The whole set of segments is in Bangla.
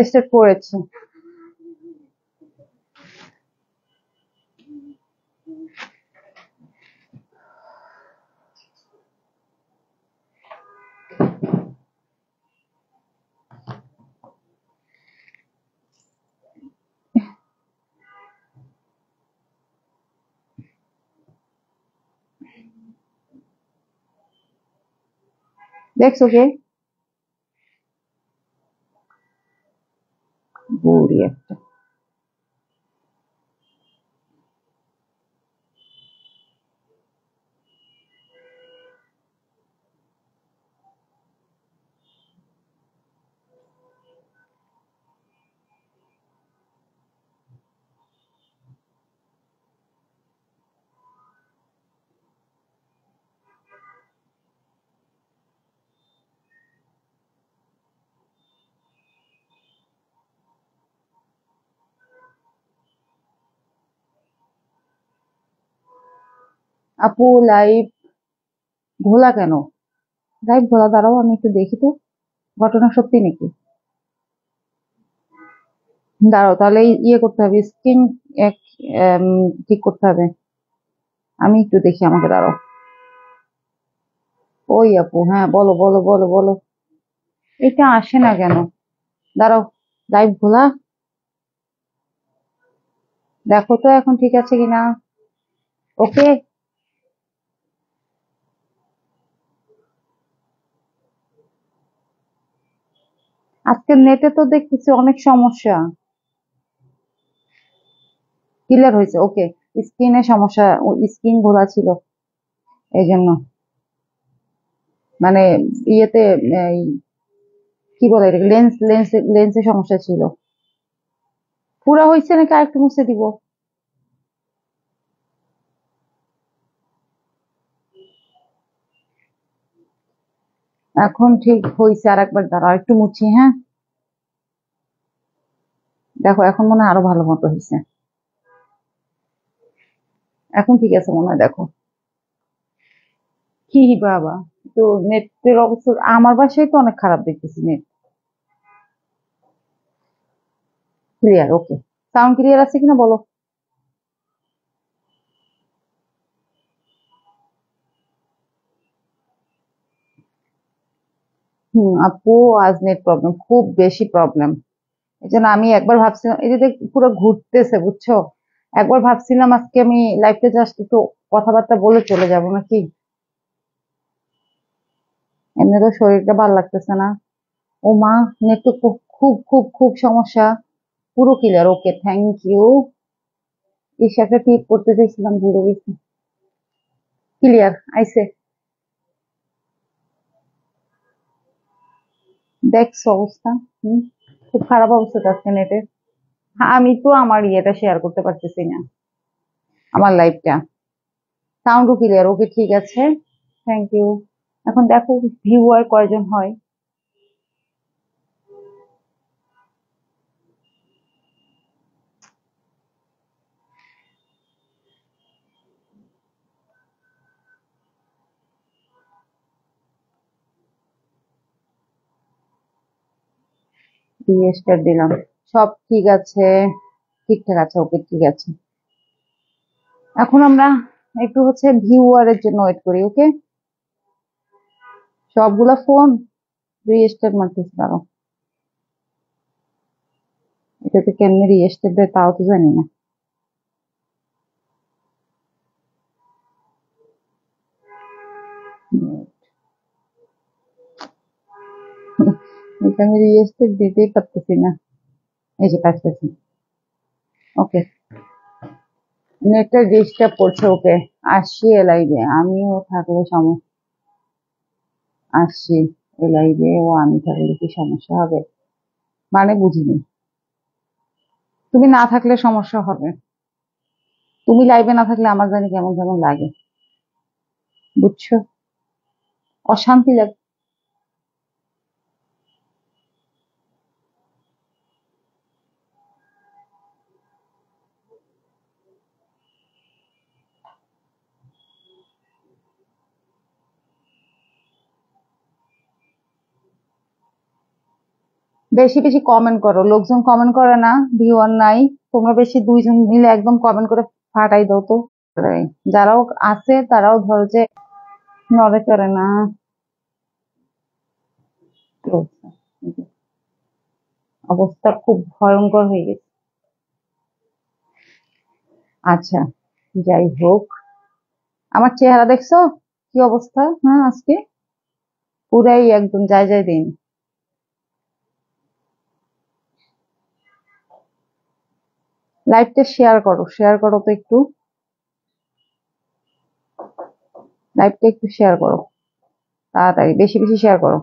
স্টার্ট করেছি। দেখছো কে? বুড়ি একটা। আপু লাইভ ঘোলা কেন? লাইভ ঘোলা, দাঁড়াও আমি একটু দেখি তো, ঘটনা সত্যি নাকি। দাঁড়াও তাহলে ইয়ে করতে হবে, স্ক্রিন এক ঠিক করতে হবে। আমি একটু দেখি, আমাকে দাঁড়াও। ওই আপু, হ্যাঁ বলো বলো বলো বলো। এটা আসে না কেন? দাঁড়াও, লাইভ ঘোলা, দেখো তো এখন ঠিক আছে কিনা। ওকে। আজকের নেটে তো দেখতেছি অনেক সমস্যা। ক্লিয়ার হয়েছে, ওকে। স্ক্রিনে সমস্যা, স্ক্রিন ঘোলা ছিল এই জন্য, মানে ইয়েতে এই, কি বলে এটাকে, লেন্সে সমস্যা ছিল। পুরা হয়েছে নাকি আরেকটু মুছে দিব? এখন ঠিক হয়েছে, আর একবার দাঁড়াও একটু মুছি, হ্যাঁ। দেখো এখন মনে হয় আরো ভালো মতো হয়েছে। এখন ঠিক আছে মনে হয়, দেখো। কি বাবা, তো নেটের অবস্থা আমার বাসায় তো অনেক খারাপ দেখতেছি নেট। ক্লিয়ার, ওকে। সাউন্ড ক্লিয়ার আছে কিনা বলো। আপু, আজ নেট প্রবলেম, খুব বেশি প্রবলেম। এই জন্য আমি একবার ভাবছিলাম, এই যে পুরো ঘুরতেছে বুঝছো, একবার ভাবছিলাম আজকে আমি লাইফে জাস্ট একটু কথাবার্তা বলে চলে যাব নাকি। এমনি তো শরীরটা ভালো লাগতেছে না। ও মা, নেট তো খুব খুব খুব খুব সমস্যা। পুরো ক্লিয়ার, ওকে, থ্যাংক ইউ। ইস, একটা টিপ করতে চাইছিলাম, ভুলে গেছি। ক্লিয়ার আইছে। দেখছো অবস্থা? হম। খুব খারাপ অবস্থা আজকে নেটের। আমি তো আমার ইয়েটা শেয়ার করতে পারতেছি না, আমার লাইফটা। সাউন্ডও ক্লিয়ার, ওকে ঠিক আছে, থ্যাংক ইউ। এখন দেখো ভিউয়ার কয়জন হয়। রিস্টার্ট দিলাম, সব ঠিক আছে, ঠিকঠাক আছে, ওকে ঠিক আছে। এখন আমরা একটু হচ্ছে ভিউয়ারের জন্য ওয়েট করি, ওকে। সবগুলা ফোন রিস্টার্ট মারতেছি, দাঁড়াও। এটাতে কেমনে রিস্টার্ট দেয় তাও তো জানি না। এটা আমি রিস্টার্ট দিতেই পারতেছি না। এই যে পারতেছি, ওকে। নেটটা ডিস্টার্ব করছে, ওকে। আসছি এ লাইভে, আমিও থাকলে সমস্যা। আসছি এ লাইভে, ও আমি থাকলে কি সমস্যা হবে? মানে বুঝিনি। তুমি না থাকলে সমস্যা হবে, তুমি লাইভে না থাকলে আমার জানি কেমন কেমন লাগে, বুঝছো? অশান্তি লাগে। বেশি বেশি কমেন্ট করো, লোকজন কমেন্ট করে না, ভিউয়ার নাই, তোমরা বেশি দুইজন মিলে একদম কমেন্ট করে ফাটাই দাও তো। যারাও আছে তারাও ধরো যে নড়ে চড়ে না। কি অবস্থা? অবস্থা খুব ভয়ঙ্কর হয়ে গেছে। আচ্ছা, যাই হোক, আমার চেহারা দেখছো কি অবস্থা? হ্যাঁ, আজকে পুরাই একদম যায় যায় দিন। লাইভটা শেয়ার করো তো একটু, লাইভটা একটু শেয়ার করো, তাড়াতাড়ি বেশি বেশি শেয়ার করো।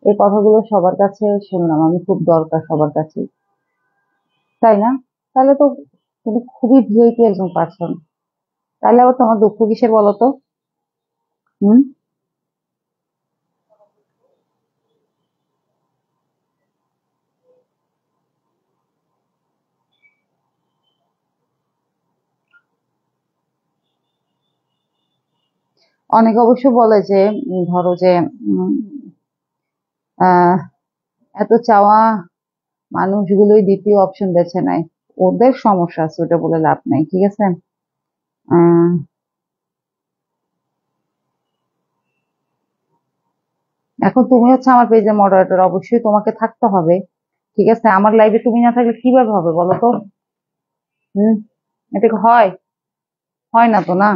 এই কথাগুলো সবার কাছে শুনলাম আমি, খুব দরকার সবার কাছে, তাই না? তাহলে তো তুমি খুবই ভিআইপি একজন পার্সন, তাহলে আবার তোমার দুঃখ কিসের বলো তো? হুম। অনেকে অবশ্য বলে যে ধরো যে উম, আহ এত চাওয়া মানুষগুলোই দ্বিতীয় অপশন বেছে নেয়, ওদের সমস্যা আছে, ওটা বলে লাভ নাই, ঠিক আছে? আহ এখন তুমি হচ্ছে আমার পেজের মডারেটর, অবশ্যই তোমাকে থাকতে হবে, ঠিক আছে? আমার লাইভে তুমি না থাকলে কিভাবে হবে বলো তো? হুম। এটা কি হয়? হয় না তো, না?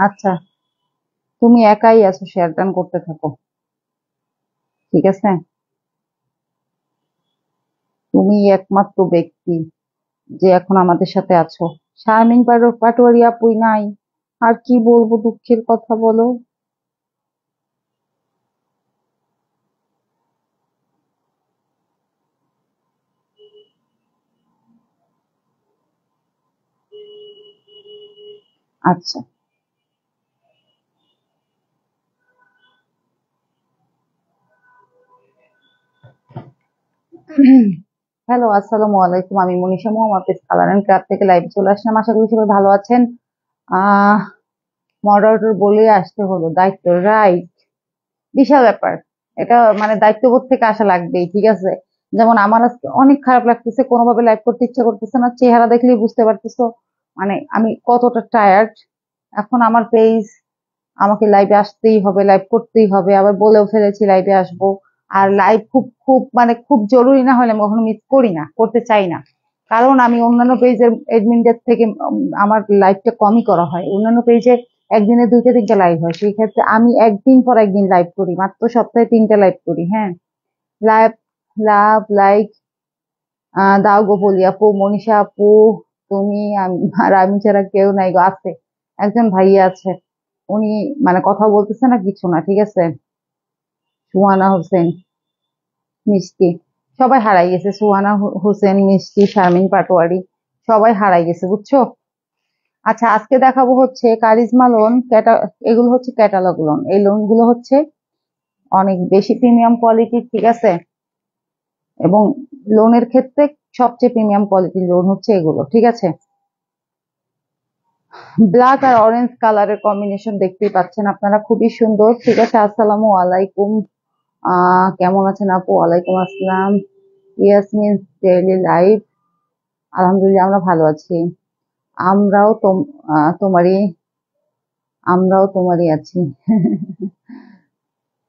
আচ্ছা, তুমি একাই আছো, শেয়ার টান করতে থাকো, ঠিক আছে? তুমি একমাত্র ব্যক্তি যে এখন আমাদের সাথে আছো। শারমিন পাটোয়ারি আপুই নাই, আর কি বলবো, দুঃখের কথা বলো। আচ্ছা। হ্যালো, আসসালামু আলাইকুম, আমি Manisha Mohammad, colour and craft থেকে লাইভ চলে আসলাম, আশা করি সবাই ভালো আছেন। আহ মডারেটর বলে আসতে হলো, দায়িত্ব, রাইট, বিশাল ব্যাপার। এটা মানে দায়িত্ববোধ থেকে আসা লাগবেই, ঠিক আছে? যেমন আমার আজকে অনেক খারাপ লাগতেছে, কোনোভাবে লাইভ করতে ইচ্ছা করতেছে না, চেহারা দেখলেই বুঝতে পারতেছো মানে আমি কতটা টায়ার্ড। এখন আমার পেজ, আমাকে লাইভে আসতেই হবে, লাইভ করতেই হবে, আবার বলেও ফেলেছি লাইভে আসবো। আর লাইভ খুব খুব মানে খুব জরুরি না হলে আমি কখনো মিস করি না, করতে চাই না, কারণ আমি অন্যান্য পেজের এডমিনদের থেকে আমার লাইভটা কমই করা হয়। অন্যান্য পেজে একদিনে দুইটা তিনটা লাইভ হয়, সেই ক্ষেত্রে আমি একদিন পর একদিন লাইভ করি, মাত্র সপ্তাহে তিনটা লাইভ করি। হ্যাঁ, লাইভ, লাভ, লাইক দাও গো বলি আপু, মনীষা আপু, তুমি, আর আমি ছাড়া কেউ নাই গো, আছে একজন ভাইয়া আছে, উনি মানে কথা বলতেছে না, কিছু না, ঠিক আছে? সুহানা হোসেন, মিষ্টি, সবাই হারাই গেছে, সুহানা হোসেন, মিষ্টি, শারমিন পাটোয়ারি, সবাই হারাই গেছে, বুঝছো? আচ্ছা, আজকে দেখাবো হচ্ছে কারিজমা লোন, এগুলো হচ্ছে ক্যাটালগ লোন, এই লোন গুলো হচ্ছে অনেক বেশি প্রিমিয়াম কোয়ালিটির, ঠিক আছে? এবং লোনের ক্ষেত্রে সবচেয়ে প্রিমিয়াম কোয়ালিটির লোন হচ্ছে এগুলো, ঠিক আছে? ব্ল্যাক আর অরেঞ্জ কালারের কম্বিনেশন দেখতেই পাচ্ছেন আপনারা, খুবই সুন্দর, ঠিক আছে? আসসালামু আলাইকুম, কেমন আছেন আপু? ওয়ালাইকুম আসসালাম। ইয়াসমিন ডেইলি লাইভ, আলহামদুলিল্লাহ আমরা ভালো আছি। আমরাও তোম তোমারই, আমরাও তোমারই আছি।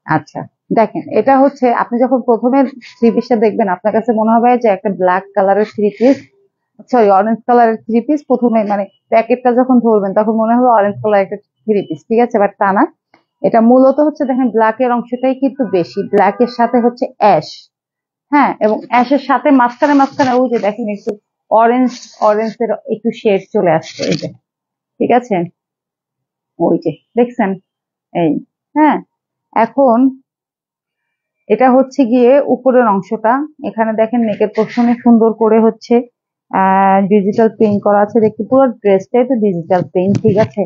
আচ্ছা, দেখেন, এটা হচ্ছে আপনি যখন প্রথমে থ্রি পিসটা দেখবেন, আপনার কাছে মনে হবে যে একটা ব্ল্যাক কালারের থ্রি পিস, সরি অরেঞ্জ কালারের থ্রি পিস, প্রথমে মানে প্যাকেটটা যখন ধরবেন তখন মনে হবে অরেঞ্জ কালার একটা থ্রি পিস, ঠিক আছে? বাট তা না, এটা মূলত হচ্ছে, দেখেন ব্ল্যাকের অংশটাই কিন্তু বেশি, ব্ল্যাকের সাথে হচ্ছে অ্যাশ, হ্যাঁ, এবং অ্যাশের সাথে মাঝখানে মাঝখানে ওই যে দেখেন একটু অরেঞ্জ, অরেঞ্জের একটু শেড চলে আসছে, এই যে, ঠিক আছে? ওই যে দেখছেন, এই, হ্যাঁ। এখন এটা হচ্ছে গিয়ে উপরের অংশটা। এখানে দেখেন নেকের পোর্শনে সুন্দর করে হচ্ছে ডিজিটাল প্রিন্ট করা আছে, দেখতে পুরো ড্রেসটাই তো ডিজিটাল প্রিন্ট, ঠিক আছে।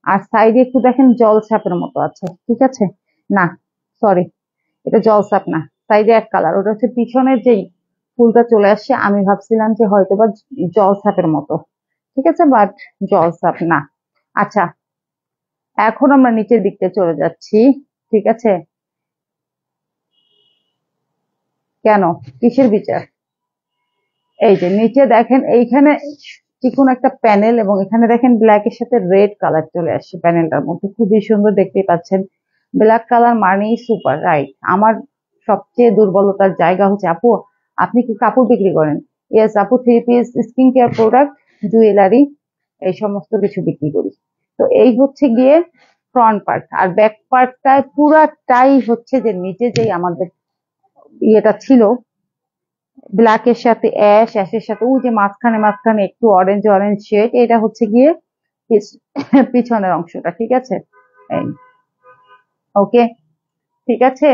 আর সাইডে একটু দেখেন জল ছাপের মতো আছে, ঠিক আছে। না, সরি, এটা জল ছাপ না, সাইডে এক কালার, ওটা হচ্ছে পিছনের যেই ফুলটা চলে আসছে, আমি ভাবছিলাম যে হয়তো বা জল ছাপের মতো, ঠিক আছে, বাট জল ছাপ না। আচ্ছা, এখন আমরা নিচের দিকটা চলে যাচ্ছি, ঠিক আছে। কেন, কিসের বিচার? এই যে নিচে দেখেন এইখানে চিকন একটা প্যানেল, এবং এখানে দেখেন ব্ল্যাক এর সাথে রেড কালার চলে আসছে প্যানেলটার মধ্যে, খুবই সুন্দর, দেখতে পাচ্ছেন। ব্ল্যাক কালার মানেই সুপার, রাইট। আমার সবচেয়ে দুর্বলতার জায়গা হচ্ছে, আপু আপনি কি কাপড় বিক্রি করেন? ইয়েস আপু, 3 piece, skin care product, jewellery, এই সমস্ত কিছু বিক্রি করি। তো এই হচ্ছে গিয়ে ফ্রন্ট পার্ট, আর ব্যাক পার্টটায় পুরাটাই হচ্ছে যে নিচে যেই আমাদের ইয়েটা ছিল ব্ল্যাক এর সাথে অ্যাশের সাথে ওই যে মাঝখানে মাঝখানে একটু অরেঞ্জ অরেঞ্জ শেড, এটা হচ্ছে গিয়ে পিছনের অংশটা, ঠিক আছে। এই, ওকে, ঠিক আছে।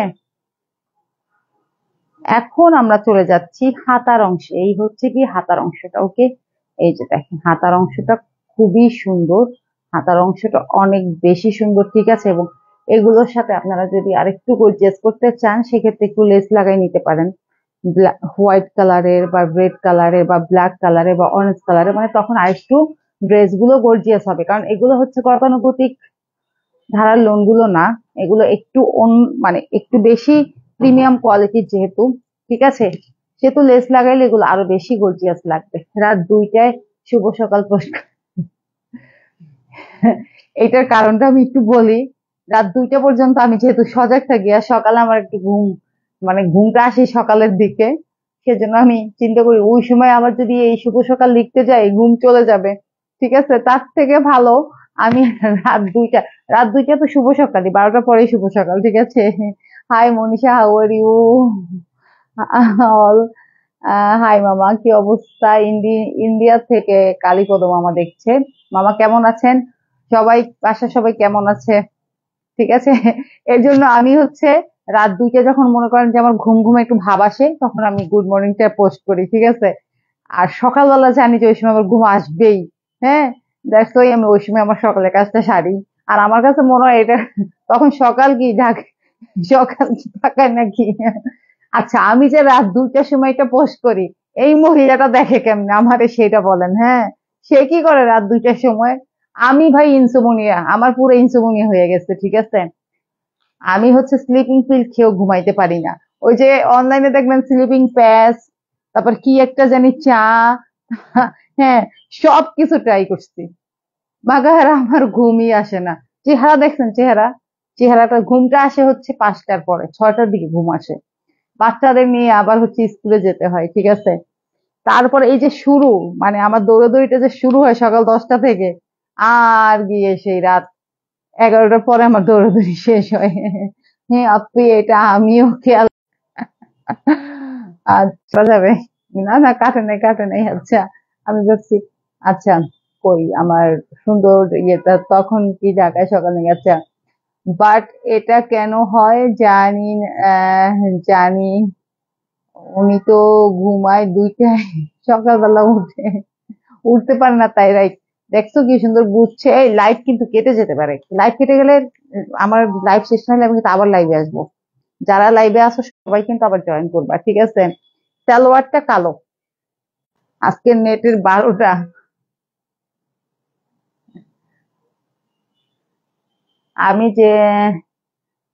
এখন আমরা চলে যাচ্ছি হাতার অংশে, এই হচ্ছে কি হাতার অংশটা, ওকে। এই যে দেখেন হাতার অংশটা খুবই সুন্দর, হাতার অংশটা অনেক বেশি সুন্দর, ঠিক আছে। এবং এগুলোর সাথে আপনারা যদি আরেকটু গর্জিয়াস করতে চান, সেক্ষেত্রে একটু লেস লাগাই নিতে পারেন, হোয়াইট কালারের বা রেড কালারের বা ব্ল্যাক কালারের বা অরেঞ্জ কালারের, মানে তখন আরেকটু ড্রেসগুলো গর্জিয়াস হবে, কারণ এগুলো হচ্ছে গতানুগতিক ধারার লোন গুলো না, এগুলো একটু মানে একটু বেশি প্রিমিয়াম কোয়ালিটির যেহেতু, ঠিক আছে, সেহেতু লেস লাগাইলে এগুলো আরো বেশি গর্জিয়াস লাগবে। রাত 2টায় শুভ সকাল পোস্ট, এটার কারণটা আমি একটু বলি। রাত 2টা পর্যন্ত আমি যেহেতু সজাগ থাকি, আর সকালে আমার একটু ঘুম, মানে ঘুমটা আসে সকালের দিকে, সেজন্য আমি চিন্তা করি ওই সময় আবার যদি এই শুভ সকাল লিখতে যাই ঘুম চলে যাবে, ঠিক আছে। তার থেকে ভালো আমি রাত 2টা, রাত 2টা তো শুভ সকালই, 12টার পরেই শুভ সকাল, ঠিক আছে। Hi Manisha, how are you all? Hi মামা, কি অবস্থা? ইন্ডিয়া থেকে কালীপদ মামা দেখছে। মামা কেমন আছেন? সবাই, বাসার সবাই কেমন আছে? ঠিক আছে। এর জন্য আমি হচ্ছে রাত 2টা যখন মনে করেন যে আমার ঘুম ঘুম একটু ভাব আসে, তখন আমি গুড মর্নিংটা পোস্ট করি, ঠিক আছে। আর সকালবেলা জানি যে ওই সময় আমার ঘুম আসবেই, হ্যাঁ, দ্যাটস ওয়াই আমি ওই সময় আমার সকালের কাজটা সারি। আর আমার কাছে মনে হয় এটা তখন সকাল কি ঢাক, সকাল কি থাকায় নাকি। আচ্ছা, আমি যে রাত 2টার সময় এটা পোস্ট করি, এই মহিলাটা দেখে কেমনে আমারে সেটা বলেন, হ্যাঁ। সে কি করে রাত 2টার সময়? আমি ভাই ইনসোমনিয়া, আমার পুরো ইনসোমনিয়া হয়ে গেছে, ঠিক আছে। আমি হচ্ছে স্লিপিং পিল খেয়েও ঘুমাইতে পারি না। ওই যে অনলাইনে দেখবেন স্লিপিং প্যাচ, তারপর কি একটা জানি চা, হ্যাঁ, সবকিছু ট্রাই করছি, মাগার আমার ঘুমই আসে না। চেহারা দেখছেন, চেহারাটা ঘুমটা আসে হচ্ছে 5টার পরে, 6টার দিকে ঘুম আসে। বাচ্চাদের নিয়ে আবার হচ্ছে স্কুলে যেতে হয়, ঠিক আছে। তারপরে এই যে শুরু, মানে আমার দৌড়াদৌড়িটা যে শুরু হয় সকাল 10টা থেকে, আর গিয়ে সেই রাত 11টার পরে আমার দৌড়াদৌড়ি শেষ হয়। হ্যাঁ আপনি, এটা আমিও খেয়াল, আচ্ছা যাবে, না না কাটে নাই কাটে নাই, আচ্ছা। আমি ভাবছি, আচ্ছা, কই আমার সুন্দর ইয়েটা তখন কি ঢাকায় সকালে, আচ্ছা। বাট এটা কেন হয় জানি জানি, উনি তো ঘুমায় 2টায়, সকালবেলা উঠতে পারে না, তাই রাইট। দেখছো কি সুন্দর বুঝছে। এই লাইভ কিন্তু কেটে যেতে পারে, লাইভ কেটে গেলে আমার লাইভ শেষ না হলে আমি কিন্তু আবার লাইভে আসবো। যারা লাইভে আসো সবাই কিন্তু আবার জয়েন করবা, ঠিক আছে। সালোয়ারটা কালো, আজকের নেটের 12টা। আমি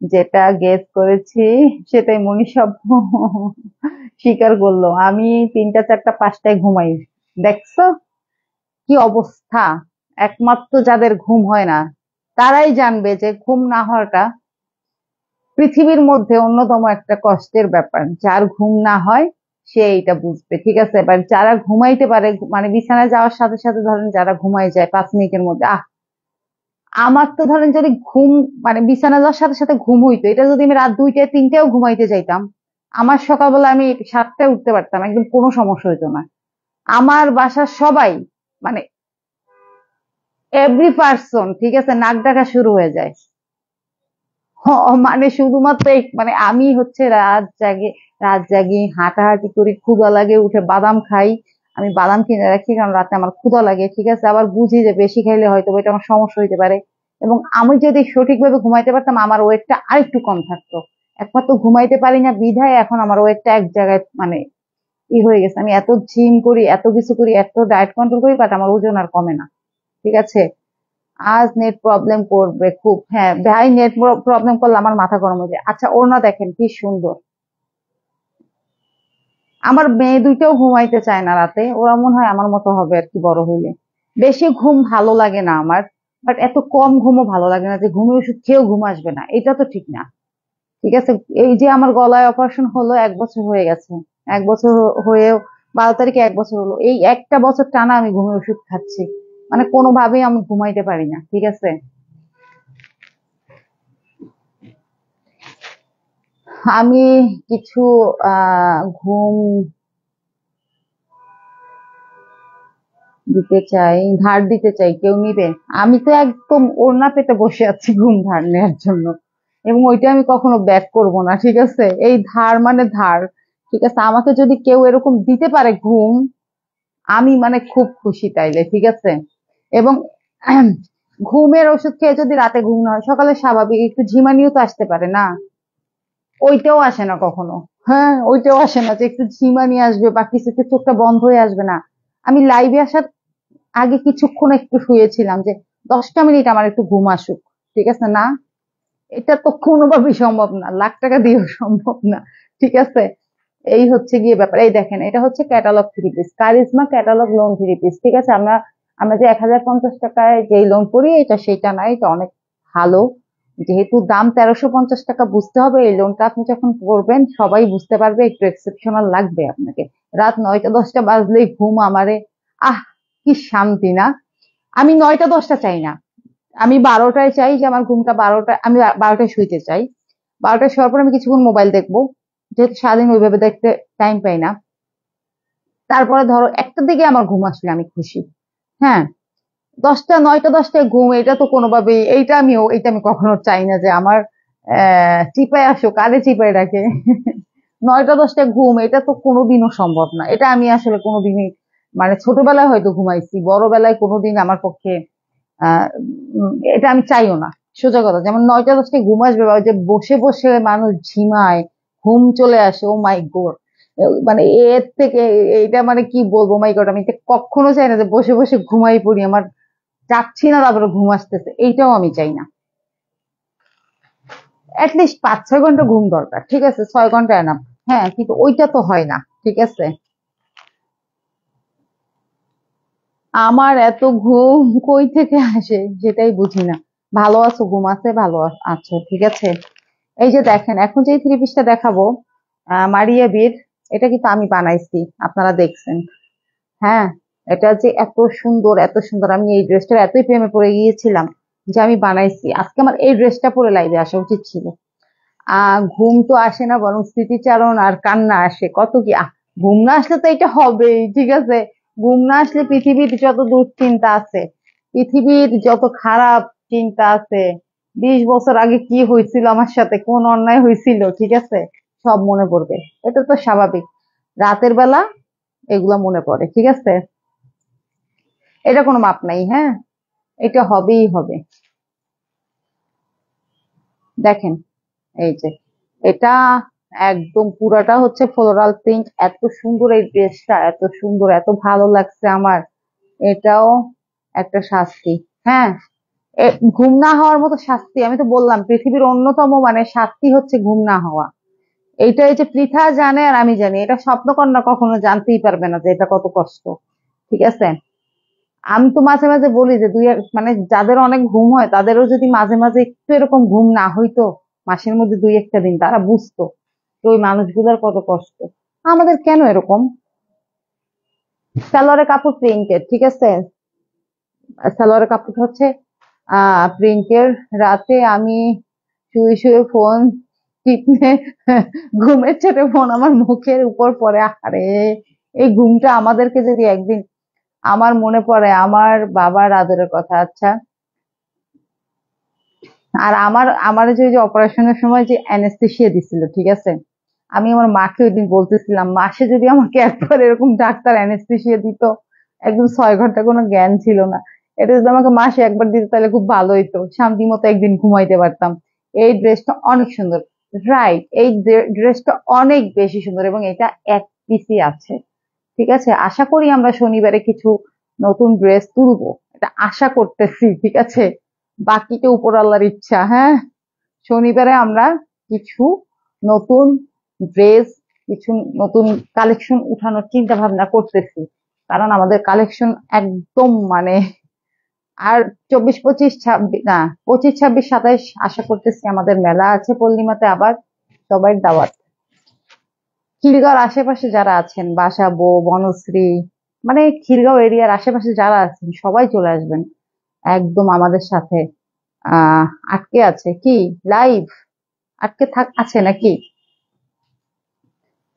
যেটা গেস করেছি সেটাই মনীষা আপু স্বীকার করলো, আমি 3টা 4টা 5টায় ঘুমাই। দেখছো কি অবস্থা? একমাত্র যাদের ঘুম হয় না তারাই জানবে যে ঘুম না হওয়াটা পৃথিবীর মধ্যে অন্যতম একটা কষ্টের ব্যাপার। যার ঘুম না হয় সে এইটা বুঝবে, ঠিক আছে। এবার যারা ঘুমাইতে পারে, মানে বিছানায় যাওয়ার সাথে সাথে ধরেন যারা ঘুমাই যায় 5 মিনিটের মধ্যে, আমার তো ধরেন যদি ঘুম, মানে বিছানা যাওয়ার সাথে সাথে ঘুম হইতো, এটা যদি আমি রাত 2টা 3টাও ঘুমাইতে যাইতাম, আমার সকালবেলা আমি 7টায় উঠতে পারতাম, একদম কোনো সমস্যা হইতো না। আমার বাসার সবাই, মানে এভরি পার্সন, ঠিক আছে, নাক ডাকা শুরু হয়ে যায়। মানে শুধুমাত্র মানে আমি হচ্ছে রাত জাগি হাঁটাহাঁটি করি, ক্ষুধা লাগে উঠে বাদাম খাই। আমি বাদাম কিনে রাখি কারণ রাতে আমার ক্ষুধা লাগে, ঠিক আছে। আবার বুঝি যে বেশি খাইলে হয়তো এটা আমার সমস্যা হইতে পারে। এবং আমি যদি সঠিকভাবে ঘুমাইতে পারতাম আমার ওয়েটটা আরেকটু কম থাকতো। একমাত্র ঘুমাইতে পারি না বিধায় এখন আমার ওয়েটটা এক জায়গায় মানে হয়ে গেছে। আমি এত জিম করি, এত কিছু করি, এত ডায়েট কন্ট্রোল করি, বাট আমার ওজন আর কমে না, ঠিক আছে। আজ নেট প্রবলেম করবে খুব, হ্যাঁ ভাই, নেট প্রবলেম করলে আমার মাথা গরম হয়ে যায়। আচ্ছা, ওড়না দেখেন কি সুন্দর। আমার মেয়ে দুইটাও ঘুমাইতে চায় না রাতে, ওরা মনে হয় আমার মতো হবে আর কি বড় হইলে। বেশি ঘুম ভালো লাগে না আমার, বাট এত কম ঘুমও ভালো লাগে না যে ঘুমের ওষুধ খেয়েও ঘুম আসবে না, এটা তো ঠিক না, ঠিক আছে। এই যে আমার গলায় অপারেশন হলো 1 বছর হয়ে গেছে, 1 বছর হয়েও 12 তারিখে 1 বছর হলো, এই একটা বছর টানা আমি ঘুমের ওষুধ খাচ্ছি, মানে কোনোভাবেই আমি ঘুমাইতে পারি না, ঠিক আছে। আমি কিছু ঘুম দিতে চাই, ধার দিতে চাই, কেউ নিবে? আমি তো একদম ওড়না পেতে বসে আছি ঘুম ধার নেওয়ার জন্য, এবং ওইটা আমি কখনো ব্যাক করব না, ঠিক আছে। এই ধার মানে ধার, ঠিক আছে। আমাকে যদি কেউ এরকম দিতে পারে ঘুম, আমি মানে খুব খুশি তাইলে, ঠিক আছে। এবং ঘুমের ওষুধ খেয়ে যদি রাতে ঘুম না হয়, সকালে স্বাভাবিক একটু ঝিমানিও তো আসতে পারে না, ওইটাও আসে না কখনো। হ্যাঁ, ওইটাও আসে না যে একটু ঝিমানি আসবে বা কিছুতে চোখটা বন্ধ হয়ে আসবে না। আমি লাইভে আসার আগে কিছুক্ষণ একটু শুয়েছিলাম যে 10টা মিনিট আমার একটু ঘুম আসুক, ঠিক আছে না। এটা তো কোনোভাবেই সম্ভব না, লাখ টাকা দিয়েও সম্ভব না, ঠিক আছে। এই হচ্ছে গিয়ে ব্যাপার। এই দেখেন, এটা হচ্ছে catalogue three piece, charisma catalogue loan three piece, ঠিক আছে। আমরা আমরা যে 1050 টাকায় যেই লোন করি, এটা সেটা না, এটা অনেক ভালো। যেহেতু দাম 1350 টাকা, বুঝতে হবে এই লোনটা আপনি যখন করবেন সবাই বুঝতে পারবে, একটু এক্সেপশনাল লাগবে আপনাকে। রাত 9টা 10টা বাজলেই ঘুম আমারে, আহ কি শান্তি না। আমি 9টা 10টা চাই না, আমি 12টায় চাই যে আমার ঘুমটা 12টা, আমি 12টায় শুইতে চাই। 12টায় শোয়ার পর আমি কিছুক্ষণ মোবাইল দেখবো, যেহেতু সারাদিন ওইভাবে দেখতে টাইম পাই না। তারপরে ধরো 1টার দিকে আমার ঘুম আসলে আমি খুশি। হ্যাঁ, 9টা 10টায় ঘুম, এটা তো কোনোভাবেই, এইটা আমি কখনো চাই না যে আমার চিপায় আসো, কারে চিপায় রাখে। 9টা 10টায় ঘুম, এটা তো কোনোদিনও সম্ভব না, এটা আমি আসলে কোনোদিনই, মানে ছোটবেলায় হয়তো ঘুমাইছি, বড়বেলায় কোনোদিন আমার পক্ষে আহ এটা আমি চাইও না। সোজা কথা, যেমন 9টা 10টায় ঘুম আসবে, বা ওই যে বসে বসে মানুষ ঝিমায়, ঘুম চলে আসে, ও মাই গড, মানে এর থেকে এটা মানে কি বলবো, মাই গড, আমি এটা কখনো চাই না যে বসে বসে ঘুমাই পড়ি, আমার চাচ্ছি না তারপরে ঘুম আসতেছে, এইটাও আমি চাই না। অ্যাটলিস্ট 5-6 ঘন্টা ঘুম দরকার, ঠিক আছে, 6 ঘন্টা এনাফ। হ্যাঁ, কিন্তু ওইটা তো হয় না, ঠিক আছে। আমার এত ঘুম কই থেকে আসে সেটাই বুঝি না। ভালো আছো, ঘুম আছে, ভালো আছো, ঠিক আছে। এই যে দেখেন, এখন যে থ্রি পিসটা দেখাবো, মারিয়া বির, এটা কিন্তু আমি বানাইছি, আপনারা দেখছেন। হ্যাঁ, এটা যে এত সুন্দর, এত সুন্দর, আমি এই ড্রেসটার এতই প্রেমে পড়ে গিয়েছিলাম যে আমি বানাইছি। আজকে আমার এই ড্রেসটা পরে লাইভে আসা উচিত ছিল। ঘুম তো আসে না, বরং স্মৃতিচারণ আর কান্না আসে, কত কি ঘুম না আসলে তো এটা হবেই, ঠিক আছে। ঘুম না আসলে পৃথিবীর যত দুশ্চিন্তা আছে, পৃথিবীর যত খারাপ চিন্তা আছে, 20 বছর আগে কি হয়েছিল আমার সাথে, কোন অন্যায় হয়েছিল, ঠিক আছে, সব মনে পড়বে। এটা তো স্বাভাবিক, রাতের বেলা এগুলা মনে পড়ে, ঠিক আছে। এটা কোনো মাপ নাই, হ্যাঁ, এটা হবেই হবে। দেখেন, এই যে এটা একদম পুরাটা হচ্ছে ফ্লোরাল প্রিন্ট, এত সুন্দর এই ড্রেসটা, এত সুন্দর, এত ভালো লাগছে আমার। এটাও একটা শাস্তি, হ্যাঁ। ঘুম না হওয়ার মতো শাস্তি, আমি তো বললাম পৃথিবীর অন্যতম মানে শাস্তি হচ্ছে ঘুম না হওয়া। এইটা এই যে পৃথা জানে আর আমি জানি, এটা স্বপ্নকন্যা কখনো জানতেই পারবে না যে এটা কত কষ্ট, ঠিক আছে। আমি তো মাঝে মাঝে বলি যে মানে যাদের অনেক ঘুম হয় তাদেরও যদি মাঝে মাঝে একটু এরকম ঘুম না হইতো, মাসের মধ্যে 2-1টা দিন, তারা বুঝতো যে ওই মানুষগুলোর কত কষ্ট। আমাদের কেন এরকম? সালোয়ারের কাপড় প্রিন্টেড, ঠিক আছে। সালোয়ারের কাপড় হচ্ছে প্রিন্টের। রাতে আমি শুয়ে শুয়ে ফোন টিপলে ঘুমের ছেটে ফোন আমার মুখের উপর পড়ে, আরে এই ঘুমটা আমাদেরকে যদি একদিন, আমার মনে পড়ে আমার বাবার আদরের কথা। আচ্ছা, আর আমার যে অপারেশনের সময় যে অ্যানেস্থেসিয়া দিছিল, ঠিক আছে, আমি আমার মাকে ওই দিন বলতেছিলাম, মাসে যদি আমাকে একবার এরকম ডাক্তার অ্যানেস্থেসিয়া দিত, একদম 6 ঘন্টা কোনো জ্ঞান ছিল না, এটা যদি আমাকে মাসে একবার দিত তাহলে খুব ভালো হইতো, শান্তি মতো একদিন ঘুমাইতে পারতাম। এই ড্রেসটা অনেক সুন্দর। রাইট, এই ড্রেসটা অনেক বেশি সুন্দর এবং এটা এক পিসই আছে। ঠিক আছে, আশা করি আমরা শনিবারে কিছু নতুন ড্রেস তুলবো, এটা আশা করতেছি। ঠিক আছে, বাকিটা উপর আল্লাহর ইচ্ছা। হ্যাঁ, শনিবারে আমরা কিছু নতুন ড্রেস, কিছু নতুন কালেকশন উঠানোর চিন্তা ভাবনা করতেছি, কারণ আমাদের কালেকশন একদম মানে আর 24, 25, 26 না, 25, 26, 27 আশা করতেছি আমাদের মেলা আছে পল্লিমাতে, আবার সবাই দাওয়াত। খিলগাঁওর আশেপাশে যারা আছেন, বাসাবো, বনশ্রী, মানে খিলগাঁও এরিয়ার আশেপাশে যারা আছেন সবাই চলে আসবেন একদম আমাদের সাথে। আহ আটকে আছে কি লাইভ, আটকে আছে নাকি?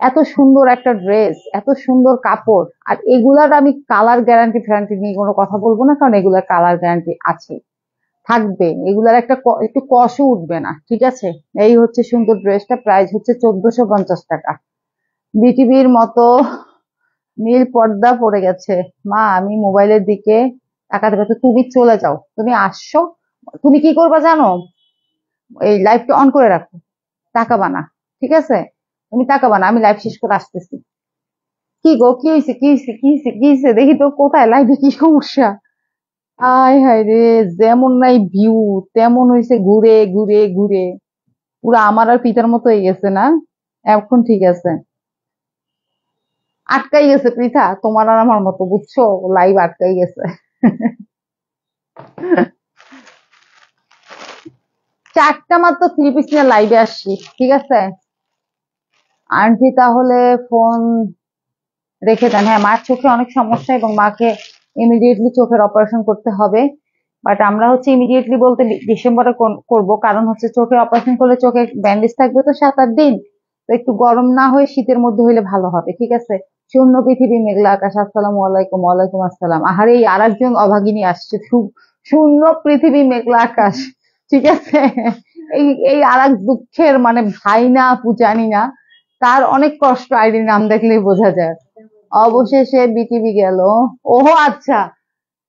এত সুন্দর একটা ড্রেস, এত সুন্দর কাপড়, আর এগুলার আমি কালার গ্যারান্টি ফ্যারান্টি নিয়ে কোনো কথা বলবো না, কারণ এগুলার কালার গ্যারান্টি আছে, থাকবে, এগুলার একটু কষও উঠবে না। ঠিক আছে, এই হচ্ছে সুন্দর ড্রেসটা, প্রাইস হচ্ছে 1450 টাকা। বিটিভির মতো নীল পর্দা পড়ে গেছে। মা, আমি মোবাইলের দিকে তাকাতে পারছো, তুমি চলে যাও, তুমি আসছো, তুমি কি করবা জানো, এই লাইভটা অন করে রাখো, তাকাবা না। ঠিক আছে, তুমি তাকাবা না, আমি লাইভ শেষ করে আসতেছি। কি গো, কি হয়েছে, কি হয়েছে, কি হয়েছে, কি হয়েছে, দেখি তো কোথায় লাইভে কি সমস্যা। আয় হায় রে, যেমন নাই ভিউ তেমন হয়েছে ঘুরে ঘুরে ঘুরে, পুরো আমার আর পিতার মতো হয়ে গেছে না। এখন ঠিক আছে, আটকাই গেছে পৃথা, তোমার আর আমার মতো, বুঝছো, লাইভ আটকাই গেছে। চারটা মাত্র 3 পিস নিয়ে লাইভে আসছি। ঠিক আছে আন্টি, তাহলে ফোন রেখে দেন। হ্যাঁ, মার চোখে অনেক সমস্যা এবং মাকে ইমিডিয়েটলি চোখের অপারেশন করতে হবে। বাট আমরা হচ্ছে ইমিডিয়েটলি বলতে ডিসেম্বরে করব, কারণ হচ্ছে চোখে অপারেশন করলে চোখে ব্যান্ডেজ থাকবে তো 7-8 দিন, তো একটু গরম না হয়ে শীতের মধ্যে হইলে ভালো হবে। ঠিক আছে, শূন্য পৃথিবী মেঘলা আকাশ, আসসালামু আলাইকুম। ওয়ালাইকুম আসসালাম। আহারে, এই আরেকজন অভাগিনী আসছে, শূন্য পৃথিবী মেঘলা আকাশ। ঠিক আছে, এই এই আরেক দুঃখের মানে ভাই না আপু জানি না, তার অনেক কষ্ট আইডির নাম দেখলেই বোঝা যায়। অবশেষে বিটিভি গেল। ওহো আচ্ছা,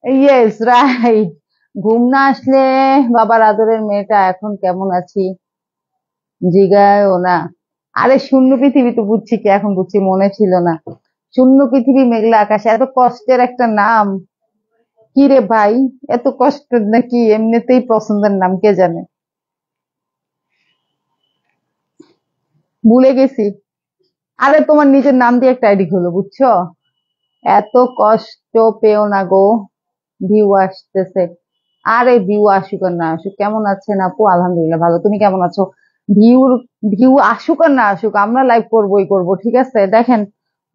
ইয়েস রাইট। ঘুম না আসলে বাবার আদরের মেয়েটা এখন কেমন আছি জিগায়ও না। আরে শূন্য পৃথিবী তো বুঝছি, কি এখন বুঝছি, মনে ছিল না। শূন্য পৃথিবী মেঘলা আকাশ, এত কষ্টের একটা নাম। কি রে ভাই, এত কষ্টের নাকি এমনিতেই পছন্দের নাম, কে জানে, ভুলে গেছি। আরে তোমার নিজের নাম দিয়ে একটা আইডি খোলো, বুঝছো, এত কষ্ট পেও না গো। ভিউ আসতেছে, আরে ভিউ আসুক আর না আসুক, কেমন আছেন আপু? আলহামদুলিল্লাহ ভালো, তুমি কেমন আছো? ভিউর ভিউ আসুক আর না আসুক, আমরা লাইভ করবোই করবো। ঠিক আছে, দেখেন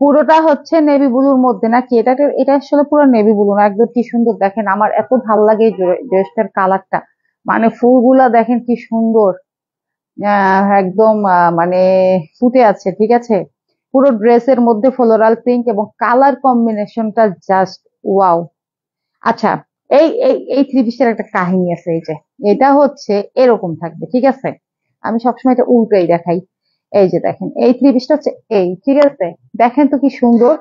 পুরোটা হচ্ছে নেভি ব্লুর মধ্যে নাকি, এটা আসলে পুরো নেভি ব্লু না, একদম কি সুন্দর দেখেন, আমার এত ভালো লাগে এই ড্রেসটার কালারটা, মানে ফুলগুলা দেখেন কি সুন্দর, একদম মানে ফুটে আছে। ঠিক আছে, পুরো ড্রেসের মধ্যে ফ্লোরাল পিঙ্ক এবং কালার কম্বিনেশনটা জাস্ট ওয়াও। আচ্ছা, এই 3 পিসের একটা কাহিনী আছে, এই যে এটা হচ্ছে এরকম থাকবে। ঠিক আছে, আমি সবসময় এটা উল্টোই দেখাই। এই যে দেখেন, এই 3 পিসটা হচ্ছে এই, ঠিক আছে, দেখেন তো কি সুন্দর,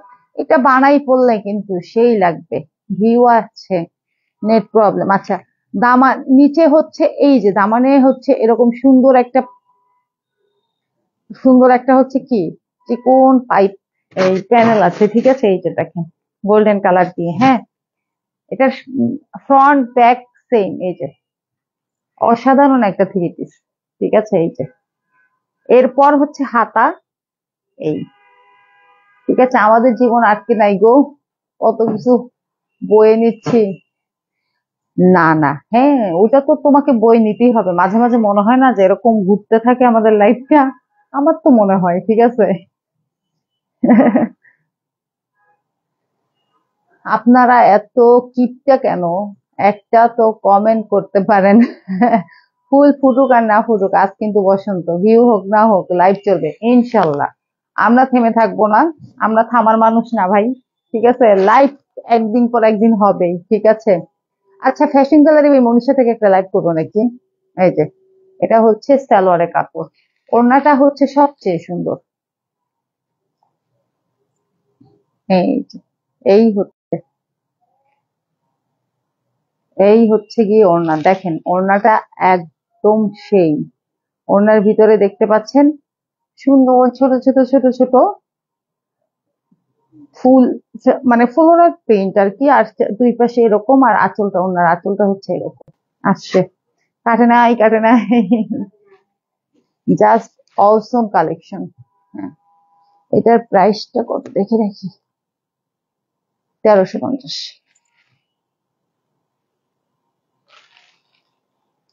এটা বানাই পড়লে কিন্তু সেই লাগবে। ভিউ আছে, নেট প্রবলেম। আচ্ছা, দামান নিচে হচ্ছে এই যে দামানে হচ্ছে এরকম সুন্দর একটা হচ্ছে কি চিকন পাইপ, এই প্যানেল আছে। ঠিক আছে, এই যে দেখেন গোল্ডেন কালার দিয়ে। হ্যাঁ, এটা ফ্রন্ট ব্যাক সেম, এই যে অসাধারণ একটা 3 পিস। ঠিক আছে, এই যে এরপর হচ্ছে হাতা, এই। ঠিক আছে, আমাদের জীবন আটকে নাই গো, কত কিছু বয়ে নিচ্ছি। না না, হ্যাঁ ওটা তো তোমাকে বই নিতেই হবে, মাঝে মাঝে মনে হয় না যে এরকম ঘুরতে থাকে আমাদের লাইফটা, আমার তো মনে হয়। ঠিক আছে, আপনারা এত কিপটা কেন, একটা তো কমেন্ট করতে পারেন। ফুল ফুটুক আর না ফুটুক, আজ কিন্তু বসন্ত, ভিউ হোক না হোক লাইভ চলবে ইনশাল্লাহ, আমরা থেমে থাকবো না, আমরা থামার মানুষ না ভাই। ঠিক আছে, লাইভ একদিন পর একদিন হবেই। ঠিক আছে, আচ্ছা ফ্যাশন গ্যালারি ওই মনীষা থেকে একটা লাইভ করবো নাকি? এই যে এটা হচ্ছে সালোয়ারের কাপড়, ওড়নাটা হচ্ছে সবচেয়ে সুন্দর। এই যে এই হচ্ছে এই হচ্ছে গিয়ে ওড়না, দেখেন ওড়নাটা একদম সেই। ওড়নার ভিতরে দেখতে পাচ্ছেন সুন্দর ছোট ছোট ছোট ছোট ফুল, মানে ফ্লোরাল প্রিন্ট আর কি। আর দুই পাশে এরকম, আর আঁচলটা, ওড়নার আঁচলটা হচ্ছে এরকম আসছে। কাটে নাই, কাটে নাই। জাস্ট অসম কালেকশন। হ্যাঁ, এটার প্রাইসটা কত দেখে রাখি, 1350।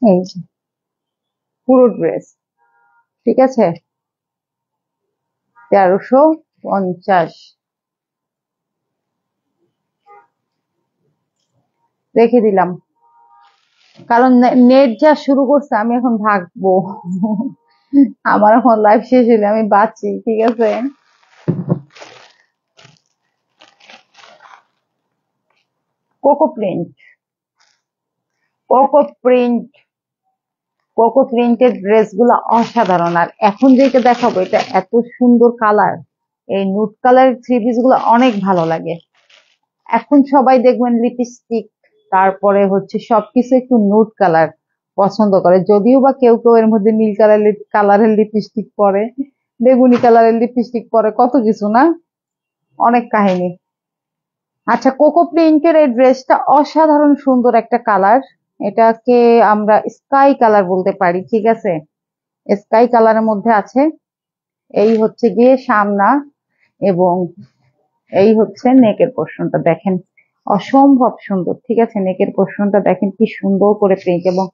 এই যে পুরো ড্রেস, ঠিক আছে, 1350 রেখে দিলাম। কারণ নেট যা শুরু করছে, আমি এখন ভাগবো। আমার এখন লাইফ শেষ হলে আমি বাঁচি, ঠিক আছে। Cocoa print, cocoa print, cocoa প্রিন্টের ড্রেস গুলা অসাধারণ। আর এখন যেটা দেখাবো এটা এত সুন্দর কালার, এই নুট কালার থ্রি পিস গুলো অনেক ভালো লাগে। এখন সবাই দেখবেন লিপস্টিক, তারপরে হচ্ছে সবকিছু একটু নুট কালার পছন্দ করে, যদিও বা কেউ কেউ এর মধ্যে নীল কালারের লিপস্টিক পরে, বেগুনি কালারের লিপস্টিক পরে, কত কিছু না, অনেক কাহিনী। আচ্ছা, কোকো প্রিন্টের এই ড্রেসটা অসাধারণ সুন্দর একটা কালার। এটাকে আমরা স্কাই কালার বলতে পারি, ঠিক আছে, স্কাই কালারের মধ্যে আছে। এই হচ্ছে গিয়ে সামনা, এবং এই হচ্ছে নেকের পোর্শনটা, দেখেন অসম্ভব সুন্দর, ঠিক আছে। নেকের পোর্শনটা দেখেন কি সুন্দর করে প্রিন্ট, এবং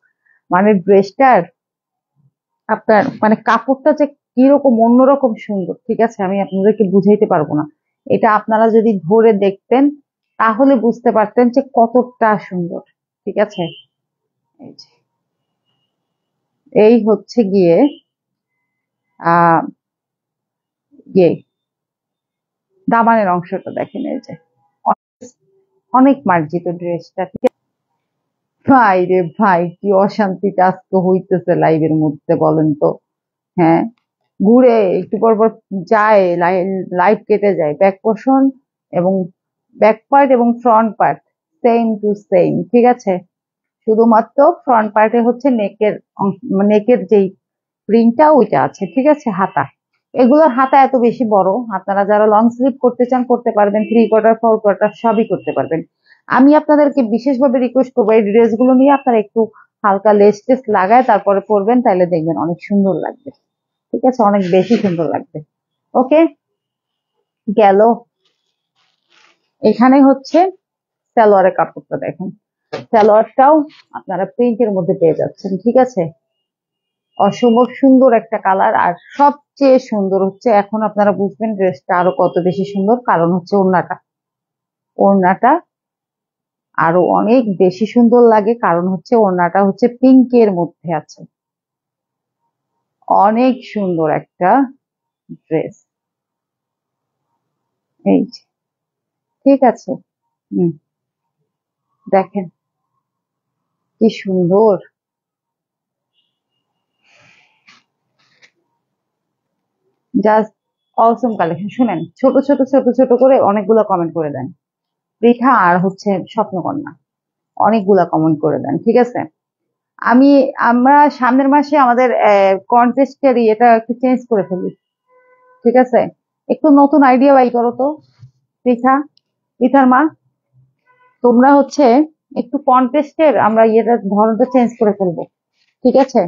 মানে ড্রেসটার আপনার মানে কাপড়টা যে কিরকম অন্যরকম সুন্দর, ঠিক আছে, আমি আপনাদেরকে বুঝাইতে পারবো না। এটা আপনারা যদি ধরে দেখতেন তাহলে বুঝতে পারতেন যে কতটা সুন্দর, ঠিক আছে। এই যে এই হচ্ছে গিয়ে আহ ইয়ে দামানের অংশটা দেখেন, এই যে অনেক মার্জিত ড্রেসটা, ঠিক আছে। ভাই রে ভাই, কি অশান্তিটা আজকে হইতেছে লাইভের মধ্যে বলেন তো। হ্যাঁ, ঘুরে একটু পর পর যায়, লাইভ কেটে যায়। ব্যাক পোর্শন এবং ব্যাক পার্ট এবং front part same to same, ঠিক আছে। শুধুমাত্র ফ্রন্ট পার্টে হচ্ছে নেকের, নেকের যেই প্রিন্টটা ওইটা আছে, ঠিক আছে। হাতা, এগুলোর হাতা এত বেশি বড়, আপনারা যারা লং স্লিভ করতে চান করতে পারবেন, থ্রি কোয়ার্টার ফোর কোয়ার্টার সবই করতে পারবেন। আমি আপনাদেরকে বিশেষভাবে রিকোয়েস্ট করবো এই ড্রেস গুলো নিয়ে আপনারা একটু হালকা লেস টেস লাগায় তারপরে পরবেন, তাহলে দেখবেন অনেক সুন্দর লাগবে, ঠিক আছে, অনেক বেশি সুন্দর লাগবে। ওকে, গেল। এখানে হচ্ছে সালোয়ারের কাপড়টা দেখেন, সালোয়ারটাও আপনারা প্রিন্টের মধ্যে পেয়ে যাচ্ছেন, ঠিক আছে। অসম্ভব সুন্দর একটা কালার। আর সবচেয়ে সুন্দর হচ্ছে, এখন আপনারা বুঝবেন ড্রেসটা আরো কত বেশি সুন্দর, কারণ হচ্ছে ওড়নাটা, ওড়নাটা আরো অনেক বেশি সুন্দর লাগে, কারণ হচ্ছে ওড়নাটা হচ্ছে পিঙ্কের মধ্যে আছে। অনেক সুন্দর একটা ড্রেস, এই যে, ঠিক আছে। হুম, দেখেন কি সুন্দর, জাস্ট অসম কালেকশন। শুনেন, ছোট ছোট ছোট ছোট করে অনেকগুলো কমেন্ট করে দেন, পৃথা আর হচ্ছে স্বপ্নকন্যা, অনেকগুলা কমেন্ট করে দেন, ঠিক আছে। আমি আমরা সামনের মাসে আমাদের কন্টেস্টের এটা একটু চেঞ্জ করে ফেলি, ঠিক আছে। একটু নতুন আইডিয়া বাই করো তো, পৃথা, পৃথার মা, তোমরা হচ্ছে একটু কন্টেস্টের আমরা ইয়েটার ধরনটা চেঞ্জ করে ফেলবো, ঠিক আছে।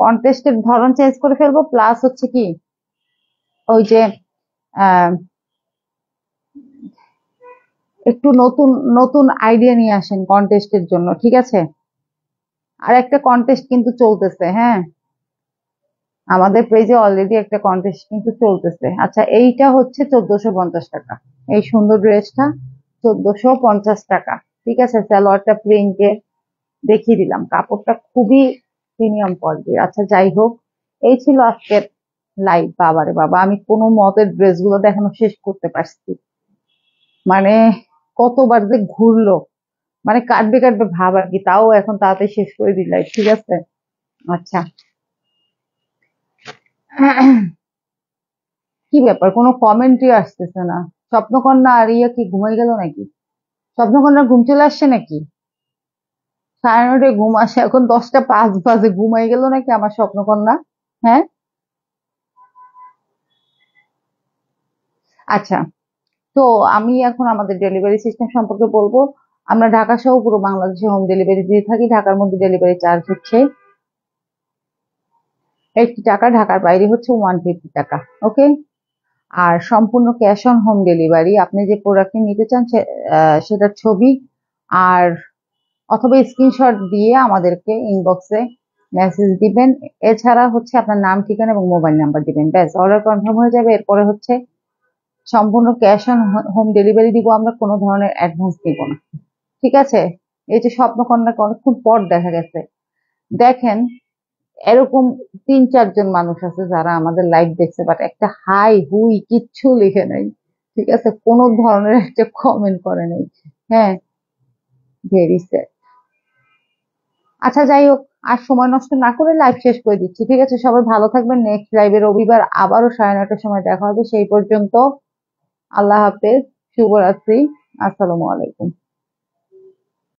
কন্টেস্টের ধরন চেঞ্জ করে ফেলবো, প্লাস হচ্ছে কি ওই যে আহ একটু নতুন নতুন আইডিয়া নিয়ে আসেন কন্টেস্টের জন্য, ঠিক আছে। আর একটা কন্টেস্ট কিন্তু চলতেছে, হ্যাঁ, আমাদের পেজে অলরেডি একটা কন্টেস্ট কিন্তু চলতেছে। আচ্ছা, এইটা হচ্ছে 1450 টাকা, এই সুন্দর ড্রেসটা 1450 টাকা, ঠিক আছে। সালোয়ারটা প্রিন্টে দেখিয়ে দিলাম, কাপড়টা খুবই প্রিমিয়াম কোয়ালিটির। আচ্ছা, যাই হোক, এই ছিল আজকের লাইভ। বাবারে বাবা, আমি কোনো মতের ড্রেসগুলো দেখানো শেষ করতে পারছি, মানে কতবার যে ঘুরলো, মানে কাটবে কাটবে ভাব আর কি, তাও এখন তাড়াতাড়ি শেষ করে দিলাই, ঠিক আছে। আচ্ছা, কি ব্যাপার, কোনো কমেন্টই আসতেছে না। স্বপ্নকন্যা আর ইয়া কি ঘুমাই গেল নাকি? স্বপ্নকন্যার ঘুম চলে আসছে নাকি? 9:30 ঘুম আসে, এখন 10টা 5 বাজে, ঘুমাই গেল নাকি আমার স্বপ্নকন্যা? হ্যাঁ। আচ্ছা, তো আমি এখন আমাদের ডেলিভারি সিস্টেম সম্পর্কে বলবো। আমরা ঢাকা সহ পুরো বাংলাদেশে হোম ডেলিভারি দিয়ে থাকি। ঢাকার মধ্যে ডেলিভারি চার্জ হচ্ছে 80 টাকা, ঢাকার বাইরে হচ্ছে 150 টাকা। ওকে। আর সম্পূর্ণ ক্যাশ অন হোম ডেলিভারি। আপনি যে প্রোডাক্টটি নিতে চান সেটার ছবি আর অথবা স্ক্রিনশট দিয়ে আমাদেরকে ইনবক্সে মেসেজ দিবেন। এছাড়া হচ্ছে আপনার নাম, ঠিকানা এবং মোবাইল নাম্বার দিবেন, ব্যাস অর্ডার কনফার্ম হয়ে যাবে। এরপরে হচ্ছে সম্পূর্ণ ক্যাশ অন হোম ডেলিভারি দিব আমরা, কোনো ধরনের অ্যাডভান্স দিব না। ঠিক আছে। এই যে স্বপ্নকন্যাকে অনেকক্ষণ পর দেখা গেছে, দেখেন এরকম 3-4 জন মানুষ আছে যারা আমাদের লাইভ দেখছে, বাট একটা হাই হুই কিচ্ছু লিখে নাই। ঠিক আছে, কোনো ধরনের একটা কমেন্ট করে নাই। হ্যাঁ, ভেরি স্যাড। আচ্ছা, যাই হোক, আর সময় নষ্ট না করে লাইভ শেষ করে দিচ্ছি। ঠিক আছে, সবাই ভালো থাকবেন। নেক্সট লাইভে রবিবার আবারও 9:30টার সময় দেখা হবে। সেই পর্যন্ত আল্লাহ হাফেজ, শুভরাত্রি, আসসালামু আলাইকুম।